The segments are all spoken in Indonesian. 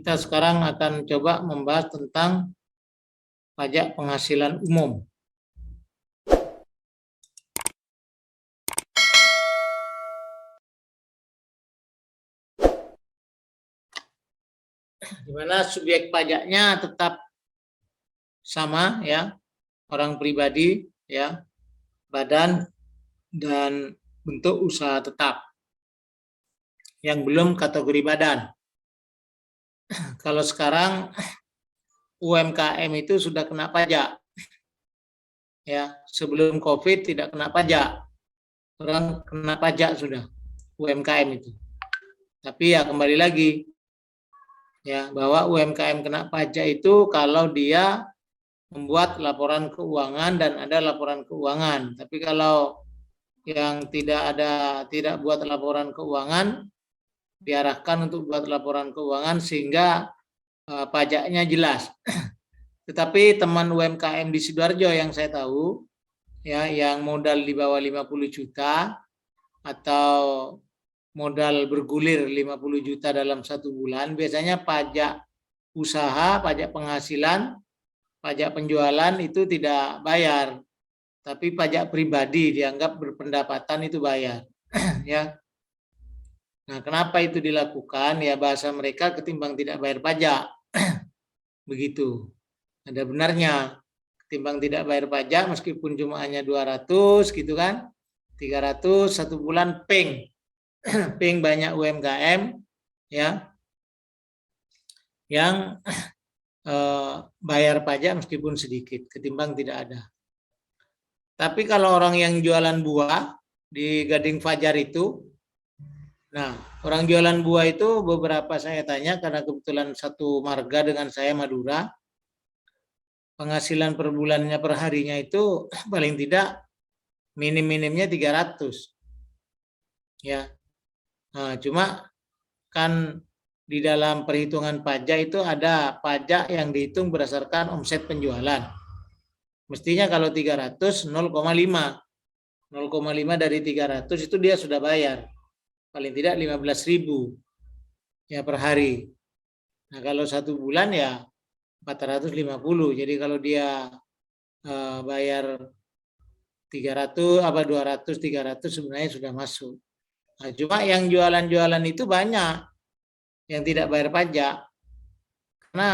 Kita sekarang akan coba membahas tentang pajak penghasilan umum. Di mana subjek pajaknya tetap sama ya, orang pribadi ya, badan dan bentuk usaha tetap yang belum kategori badan. Kalau sekarang UMKM itu sudah kena pajak. Ya, sebelum Covid tidak kena pajak. Orang kena pajak sudah UMKM itu. Tapi ya kembali lagi ya, bahwa UMKM kena pajak itu kalau dia membuat laporan keuangan dan ada laporan keuangan. Tapi kalau yang tidak buat laporan keuangan, diarahkan untuk buat laporan keuangan sehingga pajaknya jelas. Tetapi teman UMKM di Sidoarjo yang saya tahu ya, yang modal di bawah 50 juta atau modal bergulir 50 juta dalam 1 bulan, biasanya pajak usaha, pajak penghasilan, pajak penjualan itu tidak bayar, tapi pajak pribadi dianggap berpendapatan itu bayar. Ya. Nah, kenapa itu dilakukan? Ya bahasa mereka ketimbang tidak bayar pajak. Begitu. Ada benarnya. Ketimbang tidak bayar pajak meskipun cuma hanya 200 gitu kan. 300 1 bulan ping. Ping banyak UMKM ya yang bayar pajak meskipun sedikit ketimbang tidak ada. Tapi kalau orang yang jualan buah di Gading Fajar itu, nah orang jualan buah itu beberapa saya tanya karena kebetulan satu marga dengan saya Madura, penghasilan per bulannya per harinya itu paling tidak minim-minimnya 300. Ya. Nah, cuma kan di dalam perhitungan pajak itu ada pajak yang dihitung berdasarkan omset penjualan. Mestinya kalau 300 0,5. 0,5 dari 300 itu dia sudah bayar. Paling tidak 15.000 ya per hari. Nah, kalau 1 bulan ya 450. Jadi kalau dia bayar 300 apa 200 300 sebenarnya sudah masuk. Nah, cuma yang jualan-jualan itu banyak yang tidak bayar pajak. Karena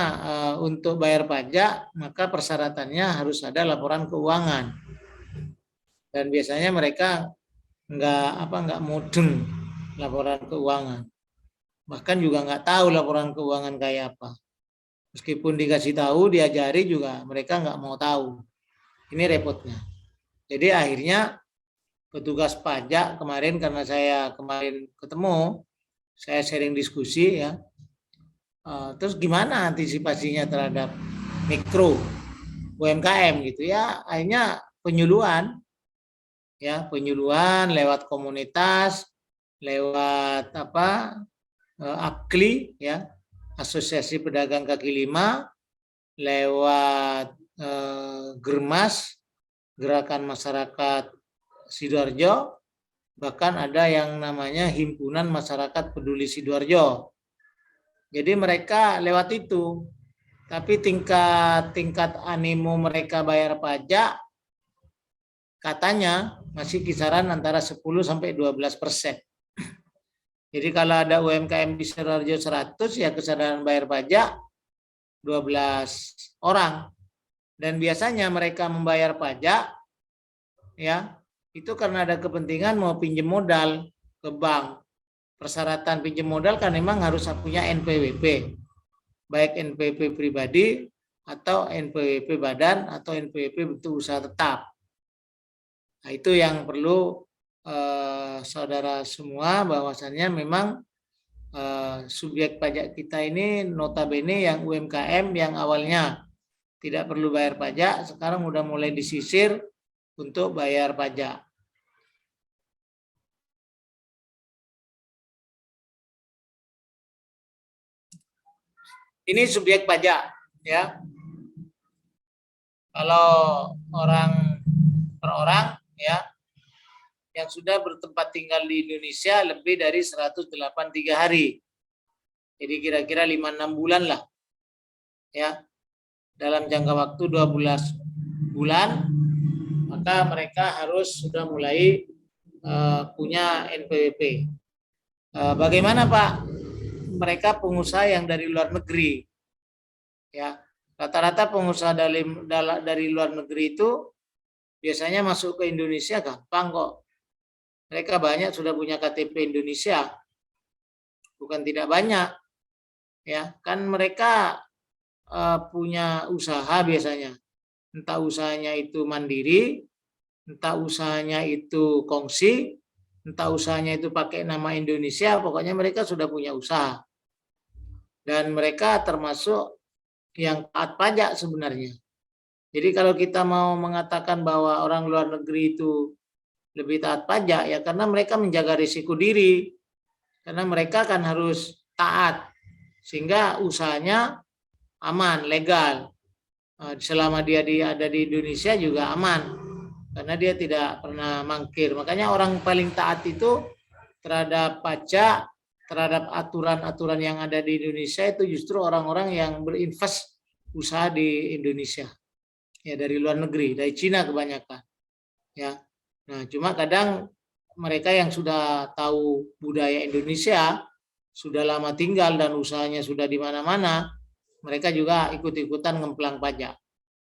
untuk bayar pajak maka persyaratannya harus ada laporan keuangan. Dan biasanya mereka nggak mudeng laporan keuangan. Bahkan juga nggak tahu laporan keuangan kayak apa. Meskipun dikasih tahu, diajari juga mereka nggak mau tahu. Ini repotnya. Jadi akhirnya petugas pajak kemarin karena saya kemarin ketemu, saya sharing diskusi ya. Terus gimana antisipasinya terhadap mikro UMKM gitu ya? Akhirnya penyuluhan ya, penyuluhan lewat komunitas, lewat APKLI ya, Asosiasi Pedagang Kaki Lima, lewat Germas, Gerakan Masyarakat Sidoarjo, bahkan ada yang namanya Himpunan Masyarakat Peduli Sidoarjo. Jadi mereka lewat itu, tapi tingkat animo mereka bayar pajak katanya masih kisaran antara 10 sampai 12%. Jadi kalau ada UMKM di Sidoarjo 100 ya kesadaran bayar pajak 12 orang. Dan biasanya mereka membayar pajak ya itu karena ada kepentingan mau pinjam modal ke bank. Persyaratan pinjam modal kan memang harus punya NPWP, baik NPWP pribadi atau NPWP badan atau NPWP bentuk usaha tetap. Nah, itu yang perlu saudara semua bahwasannya memang subjek pajak kita ini notabene yang UMKM yang awalnya tidak perlu bayar pajak sekarang udah mulai disisir untuk bayar pajak. Ini subjek pajak ya. Kalau orang per orang ya yang sudah bertempat tinggal di Indonesia lebih dari 183 hari. Jadi kira-kira 5-6 bulan lah, ya. Dalam jangka waktu 12 bulan, maka mereka harus sudah mulai punya NPWP. Bagaimana Pak? Mereka pengusaha yang dari luar negeri, ya. Rata-rata pengusaha dari luar negeri itu biasanya masuk ke Indonesia gampang kok. Mereka banyak sudah punya KTP Indonesia, bukan tidak banyak, ya. Kan mereka punya usaha biasanya, entah usahanya itu mandiri, entah usahanya itu kongsi, entah usahanya itu pakai nama Indonesia, pokoknya mereka sudah punya usaha. Dan mereka termasuk yang taat pajak sebenarnya. Jadi kalau kita mau mengatakan bahwa orang luar negeri itu lebih taat pajak, ya karena mereka menjaga risiko diri. Karena mereka kan harus taat, sehingga usahanya aman, legal. Selama dia ada di Indonesia juga aman, karena dia tidak pernah mangkir. Makanya orang paling taat itu terhadap pajak, terhadap aturan-aturan yang ada di Indonesia itu justru orang-orang yang berinvest usaha di Indonesia, ya dari luar negeri, dari Cina kebanyakan, ya. Nah, cuma kadang mereka yang sudah tahu budaya Indonesia, sudah lama tinggal dan usahanya sudah di mana-mana, mereka juga ikut-ikutan ngemplang pajak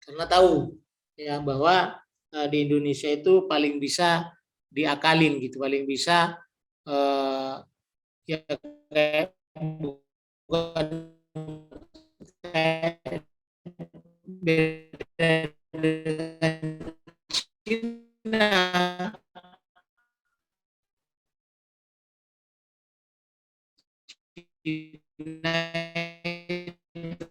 karena tahu, ya, bahwa di Indonesia itu paling bisa diakalin gitu, paling bisa ya kayak bukan kayak beda dengan Cina. Cina itu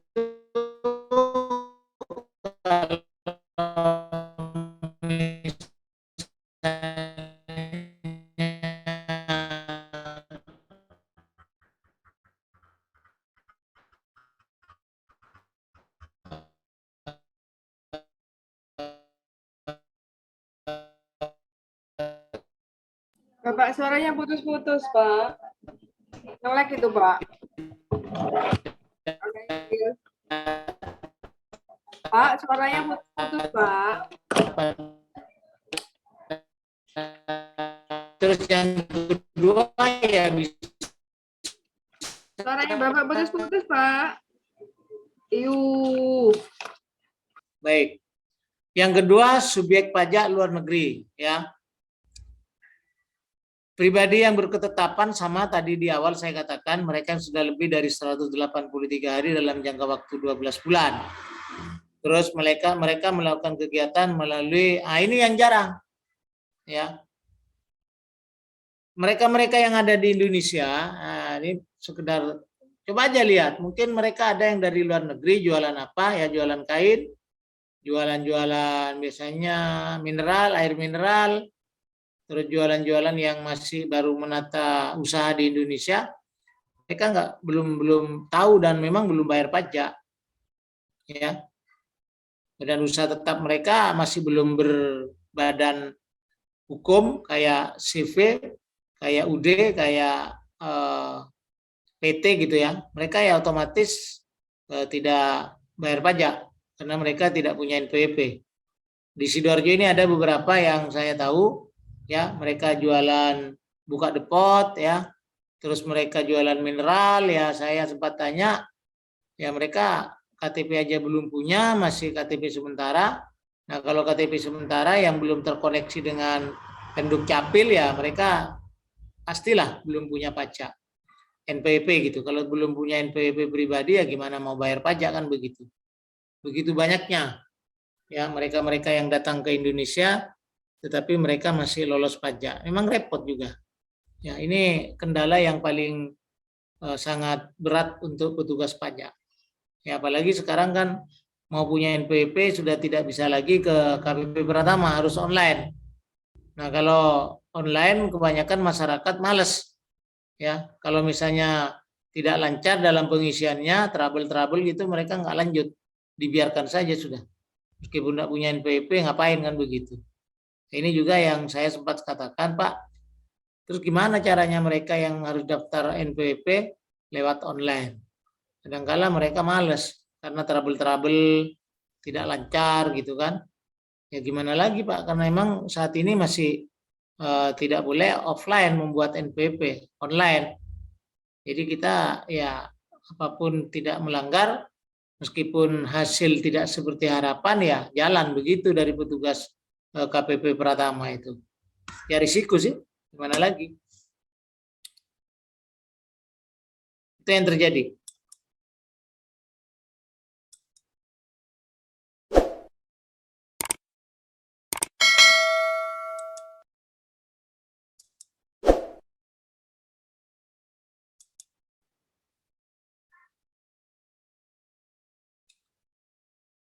Bapak, suaranya putus-putus, Pak. Nge-lag itu, Pak. Pak, suaranya putus-putus, Pak. Terus yang kedua ya bisa. Suaranya Bapak putus-putus, Pak. Iuh. Baik. Yang kedua, subjek pajak luar negeri, ya. Pribadi yang berketetapan sama tadi di awal saya katakan mereka sudah lebih dari 183 hari dalam jangka waktu 12 bulan. Terus mereka melakukan kegiatan melalui ini yang jarang, ya. Mereka yang ada di Indonesia, ini sekedar coba aja lihat, mungkin mereka ada yang dari luar negeri jualan apa, ya jualan kain, jualan biasanya mineral, air mineral, terus jualan-jualan yang masih baru menata usaha di Indonesia, mereka belum tahu dan memang belum bayar pajak, ya. Badan usaha tetap mereka masih belum berbadan hukum kayak CV, kayak UD, kayak PT gitu ya. Mereka ya otomatis tidak bayar pajak karena mereka tidak punya NPWP. Di Sidoarjo ini ada beberapa yang saya tahu, ya, mereka jualan buka depot, ya, terus mereka jualan mineral, ya. Saya sempat tanya, ya mereka KTP aja belum punya, masih KTP sementara. Nah, kalau KTP sementara yang belum terkoneksi dengan Penduk Capil, ya mereka pastilah belum punya pajak NPWP gitu. Kalau belum punya NPWP pribadi, ya gimana mau bayar pajak, kan begitu. Begitu banyaknya, ya, mereka-mereka yang datang ke Indonesia tetapi mereka masih lolos pajak. Memang repot juga. Ya, ini kendala yang paling sangat berat untuk petugas pajak. Ya, apalagi sekarang kan mau punya NPWP sudah tidak bisa lagi ke KPP Pratama, harus online. Nah, kalau online kebanyakan masyarakat males. Ya, kalau misalnya tidak lancar dalam pengisiannya, trouble gitu, mereka nggak lanjut, dibiarkan saja sudah. Meskipun tidak punya NPWP, ngapain, kan begitu. Ini juga yang saya sempat katakan, Pak. Terus gimana caranya mereka yang harus daftar NPWP lewat online. Kadang-kala mereka males karena trouble-trouble tidak lancar gitu kan. Ya gimana lagi Pak, karena memang saat ini masih tidak boleh offline membuat NPWP, online. Jadi kita ya apapun tidak melanggar, meskipun hasil tidak seperti harapan ya jalan begitu dari petugas KPP Pratama itu. Ya risiko sih, gimana lagi. Itu yang terjadi.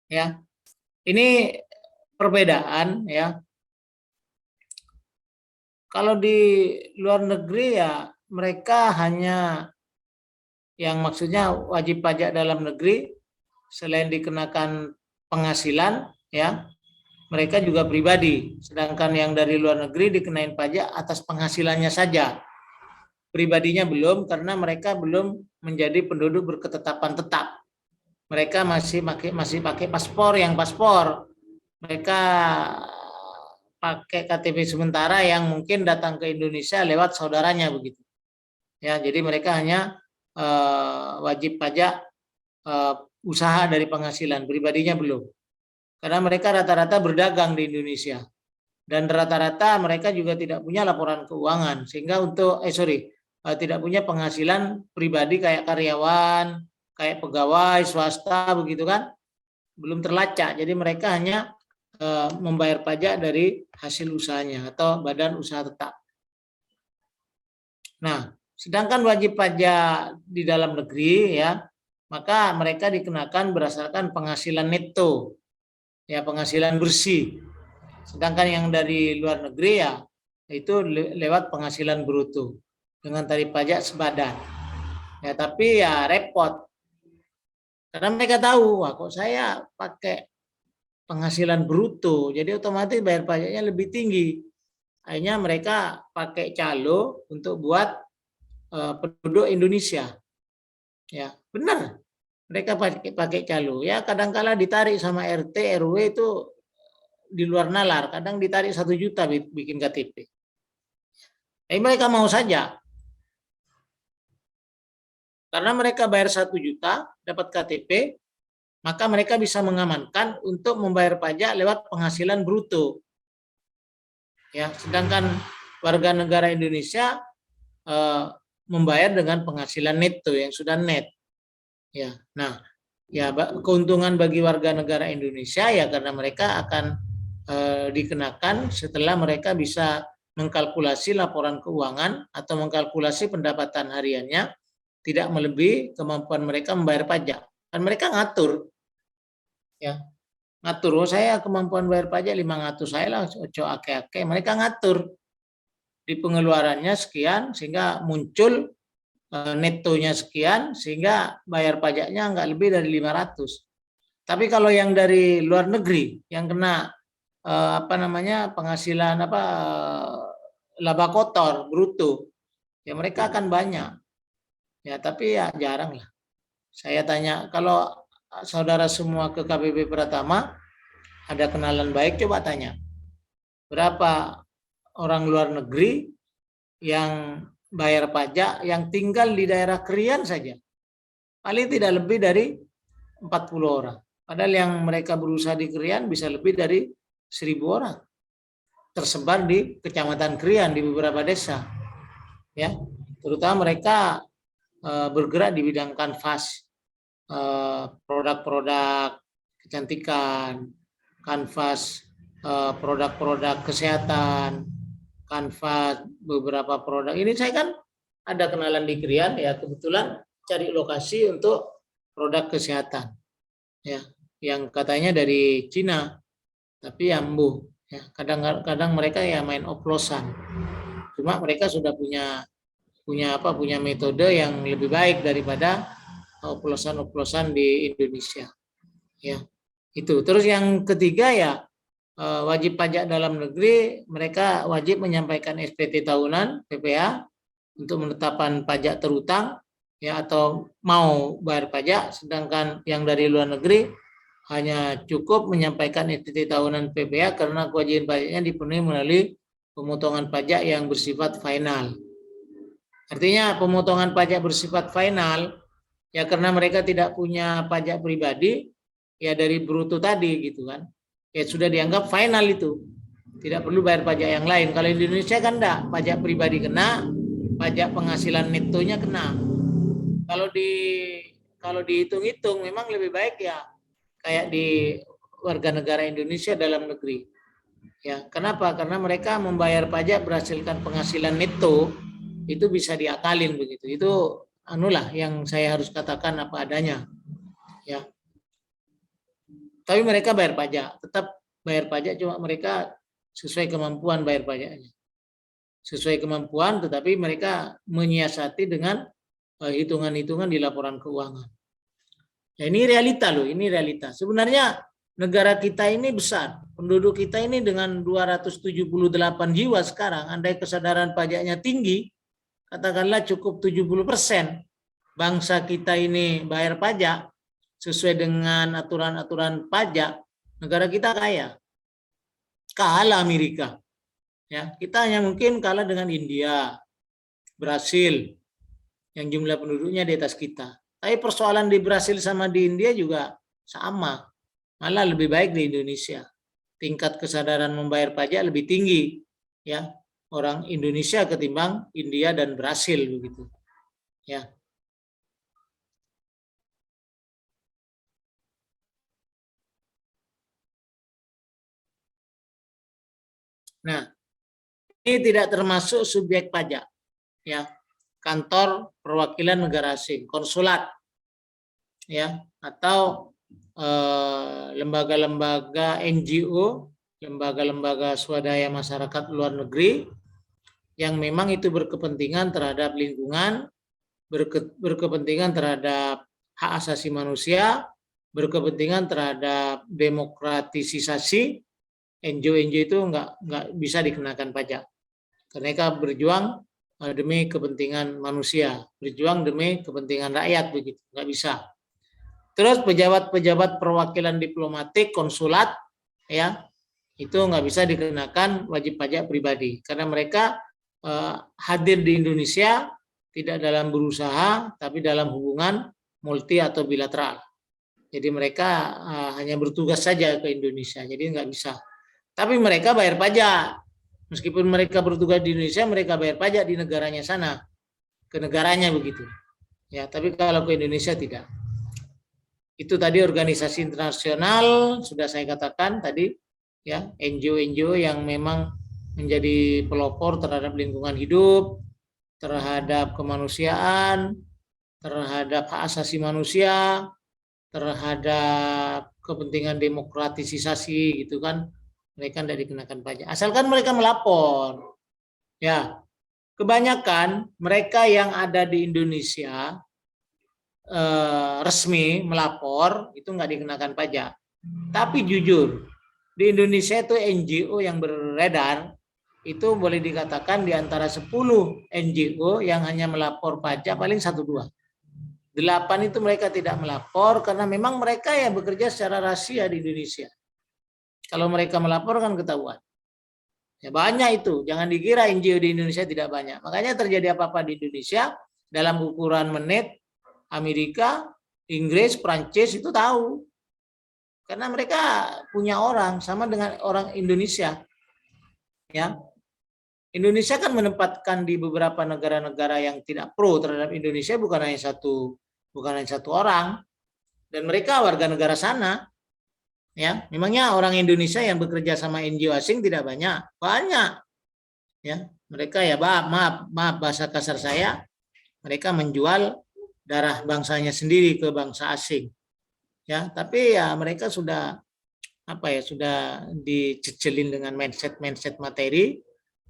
Ya, ini perbedaan ya. Kalau di luar negeri ya mereka hanya yang maksudnya wajib pajak dalam negeri selain dikenakan penghasilan ya, mereka juga pribadi. Sedangkan yang dari luar negeri dikenain pajak atas penghasilannya saja. Pribadinya belum karena mereka belum menjadi penduduk berketetapan tetap. Mereka masih pakai paspor yang paspor. Mereka pakai KTP sementara yang mungkin datang ke Indonesia lewat saudaranya begitu. Ya, jadi mereka hanya wajib pajak usaha dari penghasilan, pribadinya belum. Karena mereka rata-rata berdagang di Indonesia. Dan rata-rata mereka juga tidak punya laporan keuangan, sehingga tidak punya penghasilan pribadi kayak karyawan, kayak pegawai swasta begitu kan, belum terlacak. Jadi mereka hanya membayar pajak dari hasil usahanya atau badan usaha tetap. Nah, sedangkan wajib pajak di dalam negeri ya, maka mereka dikenakan berdasarkan penghasilan neto, ya penghasilan bersih. Sedangkan yang dari luar negeri ya itu lewat penghasilan bruto dengan tarif pajak sebadan. Ya tapi ya repot. Karena mereka tahu, wah kok saya pakai penghasilan bruto, jadi otomatis bayar pajaknya lebih tinggi. Akhirnya mereka pakai calo untuk buat penduduk Indonesia. Ya, benar. Mereka pakai calo. Ya kadang-kala ditarik sama RT, RW itu di luar nalar, kadang ditarik 1 juta bikin KTP. Tapi mereka mau saja. Karena mereka bayar 1 juta, dapat KTP, maka mereka bisa mengamankan untuk membayar pajak lewat penghasilan bruto. Ya, sedangkan warga negara Indonesia membayar dengan penghasilan neto yang sudah net. Ya, nah, ya keuntungan bagi warga negara Indonesia ya karena mereka akan dikenakan setelah mereka bisa mengkalkulasi laporan keuangan atau mengkalkulasi pendapatan hariannya tidak melebihi kemampuan mereka membayar pajak. Dan mereka ngatur, ya ngatur. Oh saya kemampuan bayar pajak 500 saya lah, ojo ake-ake. Mereka ngatur di pengeluarannya sekian sehingga muncul netonya sekian sehingga bayar pajaknya nggak lebih dari 500. Tapi kalau yang dari luar negeri yang kena penghasilan laba kotor bruto ya mereka akan banyak ya tapi ya jarang lah. Saya tanya kalau saudara semua ke KPP Pratama ada kenalan baik, coba tanya berapa orang luar negeri yang bayar pajak yang tinggal di daerah Krian saja paling tidak lebih dari 40 orang. Padahal yang mereka berusaha di Krian bisa lebih dari 1.000 orang tersebar di Kecamatan Krian di beberapa desa. Ya, terutama mereka bergerak di bidang kanvas, produk-produk kecantikan, kanvas produk-produk kesehatan, kanvas beberapa produk. Ini saya kan ada kenalan di Krian ya kebetulan cari lokasi untuk produk kesehatan. Ya, yang katanya dari Cina. Tapi ya embuh ya kadang-kadang mereka ya main oplosan. Cuma mereka sudah punya metode yang lebih baik daripada oplosan-oplosan di Indonesia. Ya. Itu. Terus yang ketiga ya wajib pajak dalam negeri, mereka wajib menyampaikan SPT tahunan PPA untuk menetapkan pajak terutang ya, atau mau bayar pajak, sedangkan yang dari luar negeri hanya cukup menyampaikan STT tahunan PPh karena kewajiban pajaknya dipenuhi melalui pemotongan pajak yang bersifat final. Artinya pemotongan pajak bersifat final ya karena mereka tidak punya pajak pribadi ya dari bruto tadi gitu kan. Ya sudah dianggap final itu. Tidak perlu bayar pajak yang lain. Kalau di Indonesia kan enggak, pajak pribadi kena, pajak penghasilan netonya kena. Kalau dihitung-hitung memang lebih baik ya kayak di warga negara Indonesia dalam negeri. Ya, kenapa? Karena mereka membayar pajak berdasarkan penghasilan neto itu bisa diakalin begitu. Itu anulah yang saya harus katakan apa adanya. Ya. Tapi mereka bayar pajak, tetap bayar pajak, cuma mereka sesuai kemampuan bayar pajaknya. Sesuai kemampuan, tetapi mereka menyiasati dengan hitungan-hitungan di laporan keuangan. Ya, ini realita loh, ini realita. Sebenarnya negara kita ini besar, penduduk kita ini dengan 278 jiwa sekarang, andai kesadaran pajaknya tinggi, katakanlah cukup 70%, bangsa kita ini bayar pajak sesuai dengan aturan-aturan pajak, negara kita kaya. Kalah Amerika. Ya, kita hanya mungkin kalah dengan India, Brasil, yang jumlah penduduknya di atas kita. Tapi persoalan di Brasil sama di India juga sama. Malah lebih baik di Indonesia. Tingkat kesadaran membayar pajak lebih tinggi ya orang Indonesia ketimbang India dan Brasil begitu. Ya. Nah, ini tidak termasuk subjek pajak. Ya. Kantor perwakilan negara asing, konsulat. Ya, atau lembaga-lembaga NGO, lembaga-lembaga swadaya masyarakat luar negeri yang memang itu berkepentingan terhadap lingkungan, berkepentingan terhadap hak asasi manusia, berkepentingan terhadap demokratisasi. NGO-NGO itu nggak bisa dikenakan pajak. Mereka berjuang demi kepentingan manusia, berjuang demi kepentingan rakyat begitu, nggak bisa. Terus pejabat-pejabat perwakilan diplomatik, konsulat, ya itu nggak bisa dikenakan wajib pajak pribadi karena mereka hadir di Indonesia tidak dalam berusaha, tapi dalam hubungan multi atau bilateral. Jadi mereka hanya bertugas saja ke Indonesia, jadi nggak bisa. Tapi mereka bayar pajak, meskipun mereka bertugas di Indonesia, mereka bayar pajak di negaranya sana, ke negaranya begitu. Ya, tapi kalau ke Indonesia tidak. Itu tadi organisasi internasional sudah saya katakan tadi ya, NGO-NGO yang memang menjadi pelopor terhadap lingkungan hidup, terhadap kemanusiaan, terhadap hak asasi manusia, terhadap kepentingan demokratisasi gitu kan, mereka tidak dikenakan pajak asalkan mereka melapor. Ya, kebanyakan mereka yang ada di Indonesia resmi melapor itu nggak dikenakan pajak. Tapi jujur di Indonesia itu NGO yang beredar itu boleh dikatakan di antara 10 NGO yang hanya melapor pajak paling 1-2. 8 itu mereka tidak melapor karena memang mereka yang bekerja secara rahasia di Indonesia. Kalau mereka melapor kan ketahuan. Ya banyak itu, jangan dikira NGO di Indonesia tidak banyak. Makanya terjadi apa-apa di Indonesia dalam ukuran menit, Amerika, Inggris, Prancis itu tahu. Karena mereka punya orang sama dengan orang Indonesia. Ya. Indonesia kan menempatkan di beberapa negara-negara yang tidak pro terhadap Indonesia bukan hanya satu orang, dan mereka warga negara sana. Ya, memangnya orang Indonesia yang bekerja sama NGO asing tidak banyak? Banyak. Ya, mereka ya maaf bahasa kasar saya, mereka menjual darah bangsanya sendiri ke bangsa asing. Ya, tapi ya mereka sudah sudah dicecelin dengan mindset materi,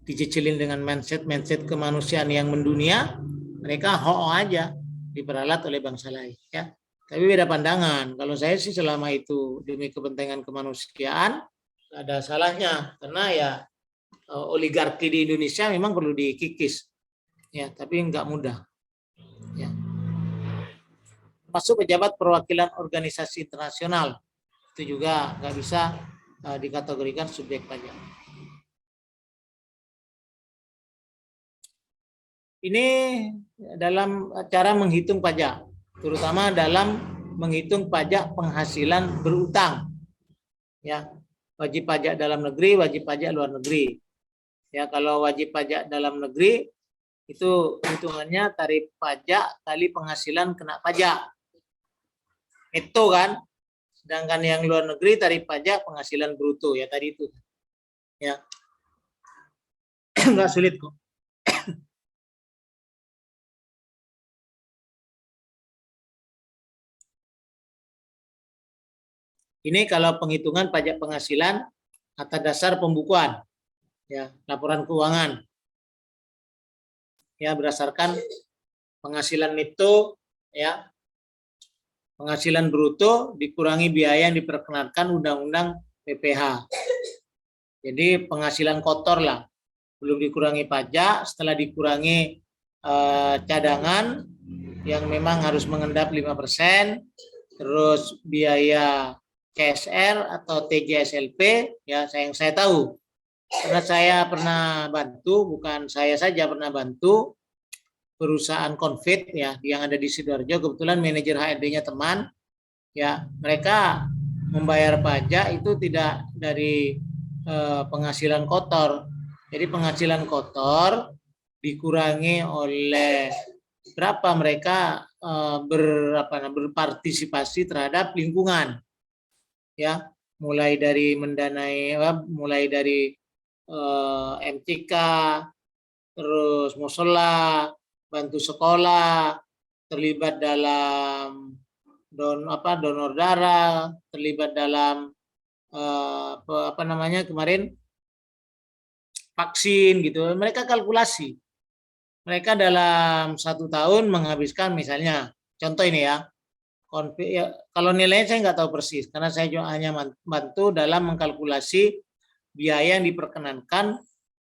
dicecelin dengan mindset kemanusiaan yang mendunia, mereka aja diperalat oleh bangsa lain. Ya, tapi beda pandangan. Kalau saya sih selama itu demi kepentingan kemanusiaan, ada salahnya karena ya oligarki di Indonesia memang perlu dikikis. Ya, tapi nggak mudah. Ya. masuk pejabat perwakilan organisasi internasional, itu juga nggak bisa dikategorikan subjek pajak. Ini dalam cara menghitung pajak, terutama dalam menghitung pajak penghasilan berutang. Ya, wajib pajak dalam negeri, wajib pajak luar negeri. Ya, kalau wajib pajak dalam negeri itu hitungannya tarif pajak kali penghasilan kena pajak. Itu kan. Sedangkan yang luar negeri tarif pajak penghasilan bruto ya tadi itu. Ya. Enggak sulit kok. Ini kalau penghitungan pajak penghasilan atas dasar pembukuan, ya, laporan keuangan, ya berdasarkan penghasilan neto, ya, penghasilan bruto dikurangi biaya yang diperkenankan Undang-Undang PPh. Jadi penghasilan kotor lah, belum dikurangi pajak, setelah dikurangi cadangan yang memang harus mengendap 5%, terus biaya KSR atau TJSLP, ya yang saya tahu, karena saya pernah bantu, bukan saya saja pernah bantu perusahaan konfit ya yang ada di Sidoarjo, kebetulan manajer HRD-nya teman, ya mereka membayar pajak itu tidak dari penghasilan kotor, jadi penghasilan kotor dikurangi oleh berapa mereka berpartisipasi terhadap lingkungan. Ya, mulai dari mendanai, mulai dari MTK, terus musola, bantu sekolah, terlibat dalam donor darah, terlibat dalam kemarin vaksin gitu. Mereka kalkulasi. Mereka dalam 1 tahun menghabiskan misalnya, contoh ini ya, kalau nilainya saya nggak tahu persis karena saya hanya bantu dalam mengkalkulasi biaya yang diperkenankan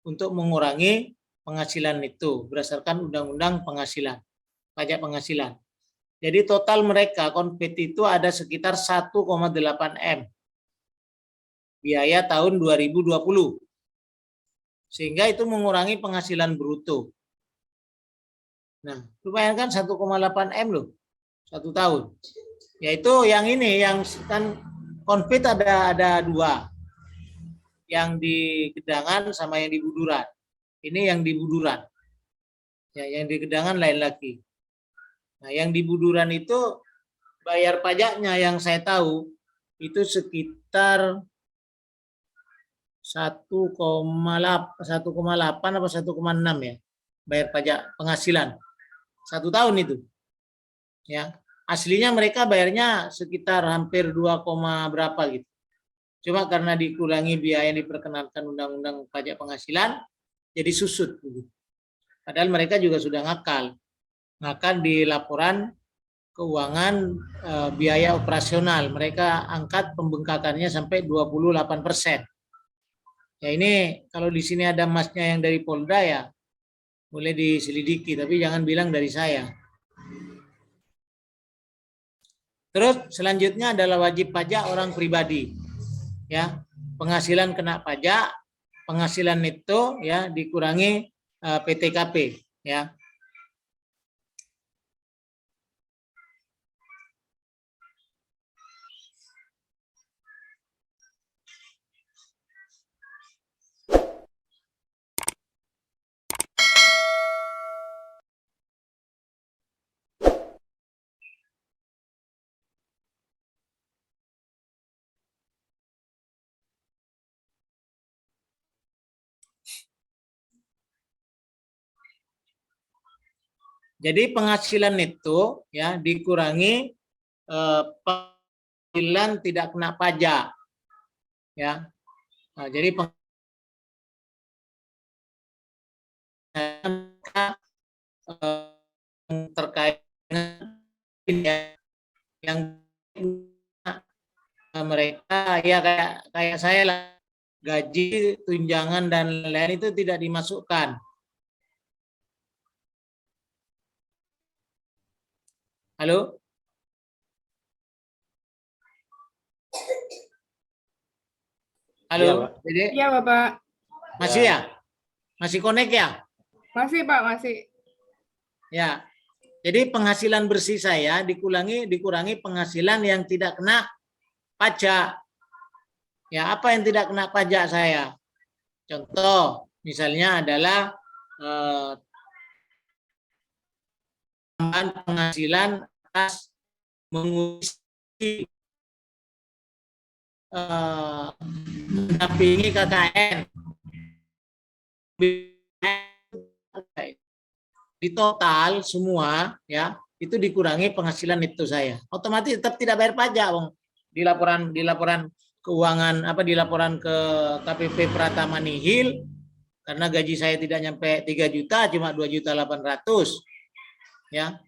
untuk mengurangi penghasilan itu berdasarkan undang-undang penghasilan, pajak penghasilan. Jadi total mereka konfit itu ada sekitar 1,8 M biaya tahun 2020. Sehingga itu mengurangi penghasilan bruto. Nah, lumayan kan 1,8 M loh. 1 tahun. Yaitu yang ini, yang kan konfit ada 2. Yang di Gedangan sama yang di Buduran. Ini yang di Buduran. Ya, yang di Gedangan lain lagi. Nah, yang di Buduran itu bayar pajaknya yang saya tahu itu sekitar 1,8 apa 1,6 ya. Bayar pajak penghasilan. 1 tahun itu. Ya. Aslinya mereka bayarnya sekitar hampir 2, berapa gitu. Cuma karena dikurangi biaya yang diperkenankan Undang-Undang Pajak Penghasilan, jadi susut. Padahal mereka juga sudah ngakal di laporan keuangan biaya operasional. Mereka angkat pembengkakannya sampai 28%. Ya ini kalau di sini ada masnya yang dari Polda ya boleh diselidiki, tapi jangan bilang dari saya. Terus selanjutnya adalah wajib pajak orang pribadi. Ya, penghasilan kena pajak, penghasilan neto ya dikurangi PTKP ya. Jadi penghasilan neto ya dikurangi penghasilan tidak kena pajak ya. Nah, jadi terkait dengan yang mereka ya kayak saya lah, gaji, tunjangan dan lain-lain itu tidak dimasukkan. Halo? Halo, Iya, Pak. Dede? Iya, Bapak. Masih ya? Masih connect ya? Masih, Pak, masih. Ya. Jadi penghasilan bersih saya dikurangi penghasilan yang tidak kena pajak. Ya, apa yang tidak kena pajak saya? Contoh, misalnya adalah tambahan penghasilan atas mengisi mendampingi KKN. Di total semua ya itu dikurangi penghasilan itu saya. Otomatis tetap tidak bayar pajak, Bang. Di laporan keuangan di laporan ke KPP Pratama Nihil karena gaji saya tidak nyampe 3 juta, cuma 2.800.000 ya.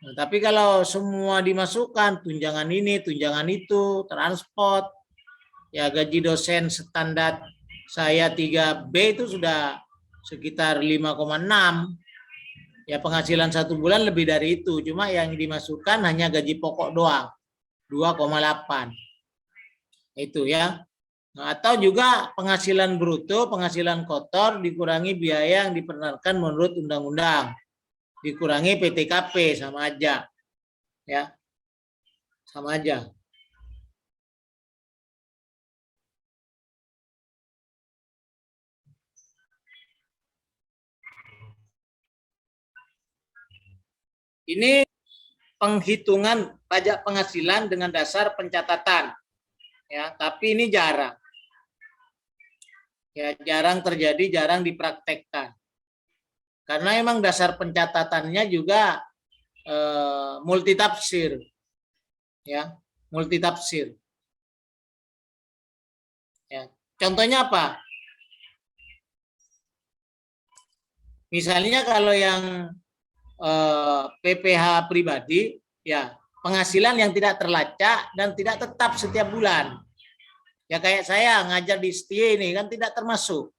Nah, tapi kalau semua dimasukkan tunjangan ini, tunjangan itu, transport, ya gaji dosen standar saya 3B itu sudah sekitar 5,6. Ya penghasilan 1 bulan lebih dari itu, cuma yang dimasukkan hanya gaji pokok doang, 2,8. Itu ya. Nah, atau juga penghasilan bruto, penghasilan kotor dikurangi biaya yang diperkenankan menurut undang-undang. Dikurangi PTKP sama aja. Ya. Sama aja. Ini penghitungan pajak penghasilan dengan dasar pencatatan. Ya, tapi ini jarang. Ya, jarang terjadi, jarang dipraktekkan. Karena memang dasar pencatatannya juga multitafsir. Ya, multitafsir. Ya. Contohnya apa? Misalnya kalau yang PPh pribadi, ya penghasilan yang tidak terlacak dan tidak tetap setiap bulan. Ya kayak saya ngajar di STIE ini kan tidak termasuk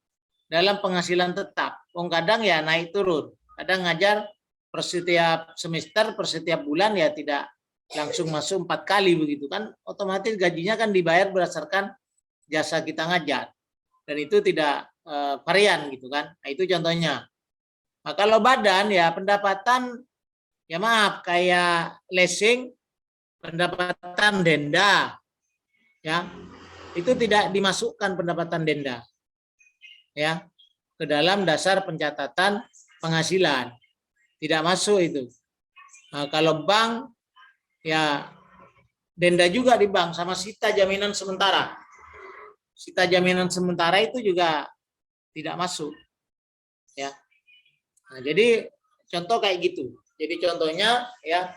dalam penghasilan tetap. Kadang ya naik turun. Kadang ngajar per setiap semester, per setiap bulan ya tidak langsung masuk 4 kali begitu kan. Otomatis gajinya kan dibayar berdasarkan jasa kita ngajar. Dan itu tidak varian gitu kan. Nah, itu contohnya. Nah, kalau badan ya pendapatan ya maaf kayak leasing, pendapatan denda ya itu tidak dimasukkan pendapatan denda ya ke dalam dasar pencatatan penghasilan, tidak masuk itu. Nah, kalau bank ya denda juga di bank sama sita jaminan sementara. Sita jaminan sementara itu juga tidak masuk ya. Nah, jadi contoh kayak gitu. Jadi contohnya ya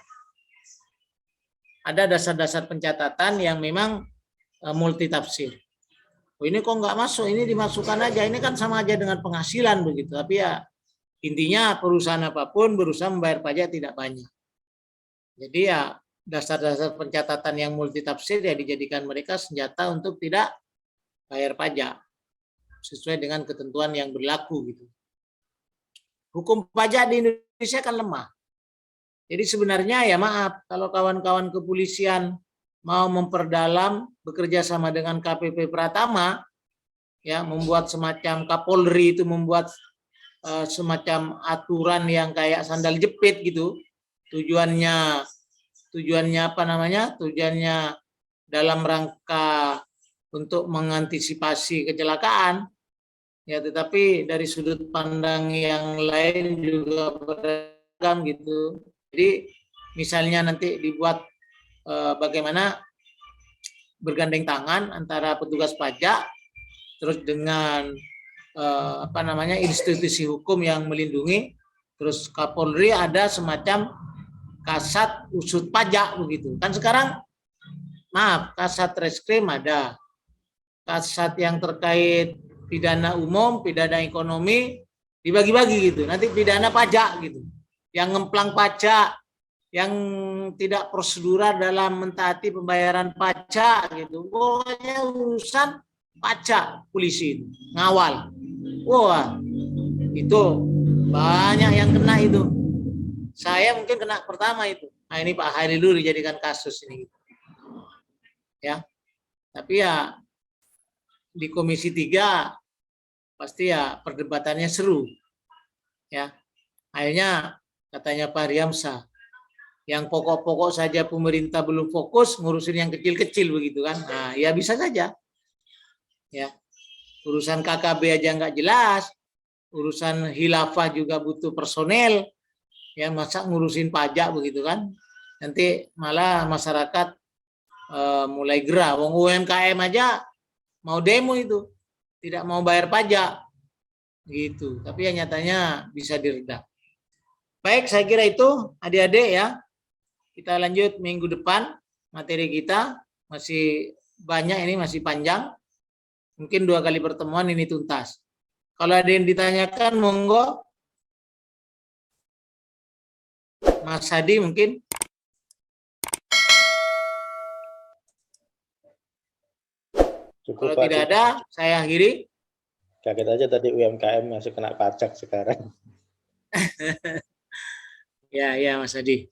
ada dasar-dasar pencatatan yang memang multitafsir. Oh, ini kok nggak masuk, ini dimasukkan aja, ini kan sama aja dengan penghasilan begitu. Tapi ya intinya perusahaan apapun berusaha membayar pajak tidak banyak. Jadi ya dasar-dasar pencatatan yang multitafsir ya dijadikan mereka senjata untuk tidak bayar pajak sesuai dengan ketentuan yang berlaku gitu. Hukum pajak di Indonesia kan lemah. Jadi sebenarnya ya maaf kalau kawan-kawan kepolisian mau memperdalam bekerja sama dengan KPP Pratama ya membuat semacam Kapolri itu membuat semacam aturan yang kayak sandal jepit gitu. Tujuannya apa namanya? Tujuannya dalam rangka untuk mengantisipasi kecelakaan. Ya, tetapi dari sudut pandang yang lain juga beragam gitu. Jadi misalnya nanti dibuat bagaimana bergandeng tangan antara petugas pajak terus dengan institusi hukum yang melindungi, terus Kapolri ada semacam kasat usut pajak begitu. Kan sekarang maaf kasat reskrim ada, kasat yang terkait pidana umum, pidana ekonomi dibagi-bagi gitu. Nanti pidana pajak gitu. Yang ngemplang pajak, yang tidak prosedural dalam mentaati pembayaran pajak gitu. Pokoknya urusan pajak polisi ngawal. Wah, itu banyak yang kena itu. Saya mungkin kena pertama itu. Nah, ini Pak Hairil dijadikan kasus ini. Ya. Tapi ya di Komisi 3 pasti ya perdebatannya seru. Ya. Akhirnya katanya Pak Riamsa, yang pokok-pokok saja pemerintah belum fokus, ngurusin yang kecil-kecil begitu kan. Nah, ya bisa saja. Ya. Urusan KKB aja nggak jelas, urusan khilafah juga butuh personel. Ya, masa ngurusin pajak begitu kan. Nanti malah masyarakat mulai gerah. Wong UMKM aja mau demo itu, tidak mau bayar pajak gitu. Tapi ya nyatanya bisa diredam. Baik, saya kira itu adik-adik ya. Kita lanjut minggu depan, materi kita masih banyak, ini masih panjang. Mungkin 2 kali pertemuan ini tuntas. Kalau ada yang ditanyakan, monggo. Mas Hadi mungkin. Cukup, Kalau Pak, tidak cukup. ada, saya akhiri. Kaget aja tadi UMKM masih kena pajak sekarang. Ya, Mas Hadi.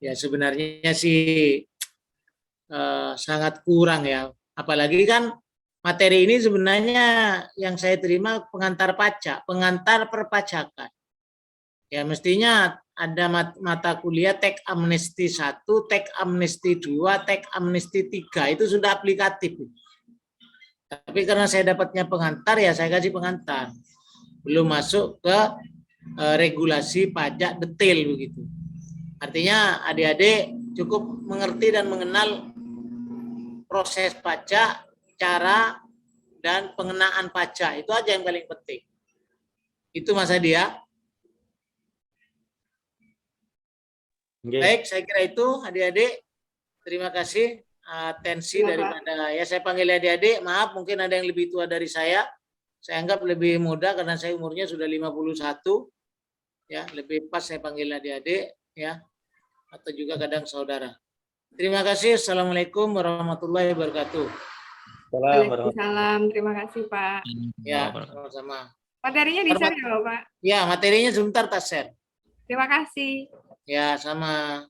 Ya sebenarnya sih sangat kurang ya. Apalagi kan materi ini sebenarnya yang saya terima pengantar pajak, pengantar perpajakan. Ya mestinya ada mata kuliah teks amnesti 1, teks amnesti 2, teks amnesti 3 itu sudah aplikatif. Tapi karena saya dapatnya pengantar ya saya kasih pengantar. Belum masuk ke regulasi pajak detail begitu. Artinya adik-adik cukup mengerti dan mengenal proses pajak, cara dan pengenaan pajak. Itu aja yang paling penting. Itu Mas Hadi ya. Okay. Baik, saya kira itu adik-adik. Terima kasih atensi Ya, daripada ya saya panggil adik-adik. Maaf mungkin ada yang lebih tua dari saya. Saya anggap lebih muda karena saya umurnya sudah 51. Ya, lebih pas saya panggil adik-adik ya. Atau juga kadang saudara. Terima kasih. Assalamualaikum warahmatullahi wabarakatuh. Waalaikumsalam. Terima kasih, Pak. Ya, sama-sama. Materinya di-share ya, Pak? Ya, materinya sebentar tak share. Terima kasih. Ya, sama.